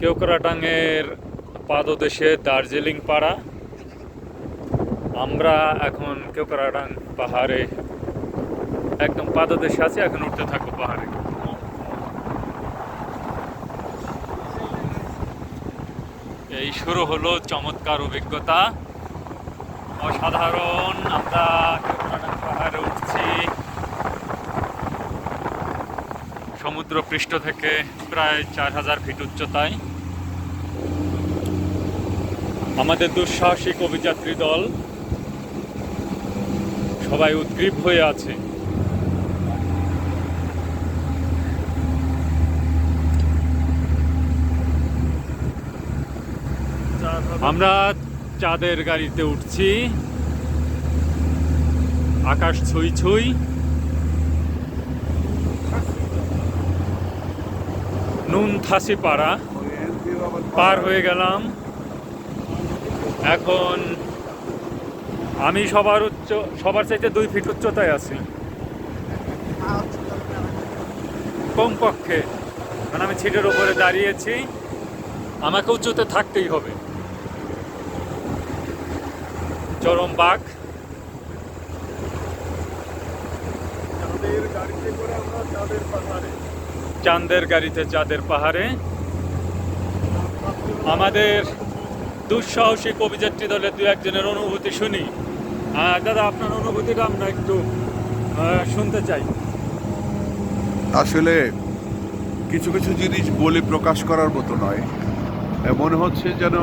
কেওক্রাডাঙের পাদদেশে দার্জিলিং পাড়া। আমরা এখন কেওক্রাডাং পাহাড়ে একদম পাদদেশে আছি, এখন উঠতে থাকবো পাহাড়ে। এই শুরু হলো চমৎকার অভিজ্ঞতা, অসাধারণ। আমরা কেওক্রাডাং পাহাড়ে উঠছি সমুদ্র পৃষ্ঠ থেকে প্রায় 4000 ফিট উচ্চতায়। আমাদের দুঃসাহসিক অভিযাত্রী দল সবাই উদ্গ্রীব হয়ে আছে। আমরা চাঁদের গাড়িতে উঠছি, আকাশ ছুঁই ছুঁই। নুন থাসি পাড়া পার হয়ে গেলাম। এখন আমি সবার চাইতে 2 ফিট উচ্চতায় আছি কমপক্ষে, কারণ আমি ছিটের উপরে দাঁড়িয়েছি। আমাকে উঁচুতে থাকতেই হবে। চরম বাঁক। চাঁদের গাড়িতে চাঁদের পাহাড়ে আমাদের দুঃসাহসিক অভিযাত্রী দলের 2-1 অনুভূতি শুনি। দাদা, আপনার অনুভূতিটা আমরা একটু শুনতে চাই। আসলে কিছু কিছু জিনিস বলে প্রকাশ করার মতো নয়। মনে হচ্ছে যেন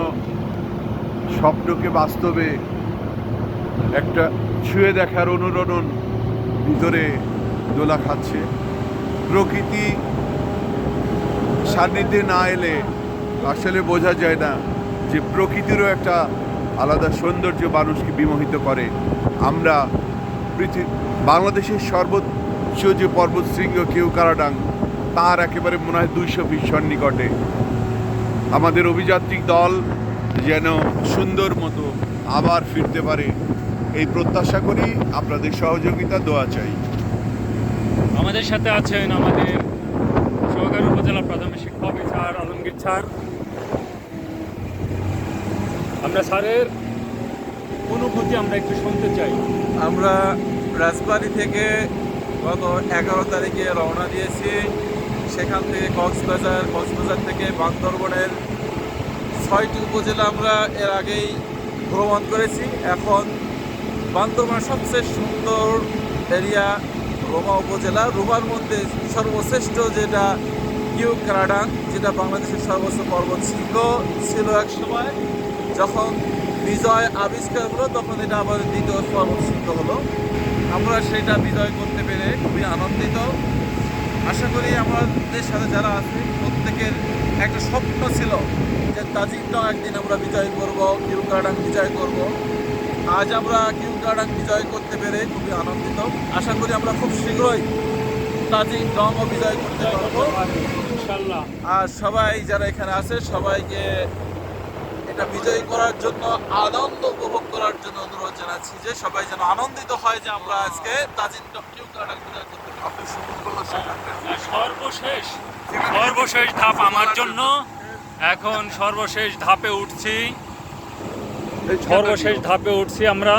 স্বপ্নকে বাস্তবে একটা ছুঁয়ে দেখার অনুরণন ভিতরে দোলা খাচ্ছে। প্রকৃতি সান্নিধ্যে না এলে আসলে বোঝা যায় না যে প্রকৃতিরও একটা আলাদা সৌন্দর্য মানুষকে বিমোহিত করে। আমরা বাংলাদেশের সর্বোচ্চ যে পর্বতশৃঙ্গ কেওক্রাডাং, তার একেবারে মনে হয় 200 ফিট সন্নিকটে। আমাদের অভিযাত্রী দল যেন সুন্দর মতো আবার ফিরতে পারে, এই প্রত্যাশা করি। আপনাদের সহযোগিতা, দোয়া চাই। আমাদের সাথে আছেন আমাদের সহকারী উপজেলা প্রাথমিক শিক্ষক স্যার আলমগীর স্যার। আমরা স্যারের অনুভূতি আমরা একটু শুনতে চাই। আমরা রাজবাড়ী থেকে গত 11 তারিখে রওনা দিয়েছি। সেখান থেকে কক্সবাজার থেকে বান্দরবনের 6টি উপজেলা আমরা এর আগেই ভ্রমণ করেছি। এখন বান্দরবনের সবচেয়ে সুন্দর এরিয়া রোমা উপজেলা। রোমার মধ্যে সর্বশ্রেষ্ঠ যেটা কেওক্রাডাং, যেটা বাংলাদেশের সর্বোচ্চ পর্বতশৃঙ্গ ছিল এক সময়। যখন বিজয় আবিষ্কার হলো তখন এটা আবার 2য় পর্বতশৃঙ্গ হলো। আমরা সেটা বিজয় করতে পেরে খুবই আনন্দিত। আশা করি আমাদের সাথে যারা আছে প্রত্যেকের একটা স্বপ্ন ছিল যে তাজিংটাও একদিন আমরা বিজয় করব, কেওক্রাডাং বিজয় করব। আজ আমরা কেওক্রাডাং বিজয় করতে পেরে খুবই আনন্দিত। আশা করি আমরা খুব শীঘ্রই তাজিংটাও বিজয় করতে পারবো ইনশাআল্লাহ। আর সবাই যারা এখানে আছে সবাইকে এটা বিজয় করার জন্য, আনন্দ উপভোগ করার জন্য অনুরোধ জানাচ্ছি যে সবাই যেন আনন্দিত হয় যে আমরা আজকে কেওক্রাডাং বিজয় করতে পারবো। সর্বশেষ ধাপ আমার জন্য। এখন সর্বশেষ ধাপে উঠছি। আমরা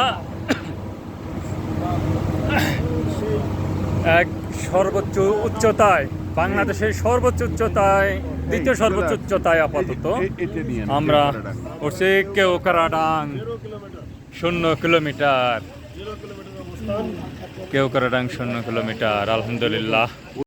এক সর্বোচ্চ উচ্চতায়, বাংলাদেশের সর্বোচ্চ উচ্চতায়, 2য় সর্বোচ্চ উচ্চতায় আপাতত আমরা উঠছি। কেওক্রাডাং 0 কিলোমিটার। কেওক্রাডাং 0 কিলোমিটার। আলহামদুলিল্লাহ।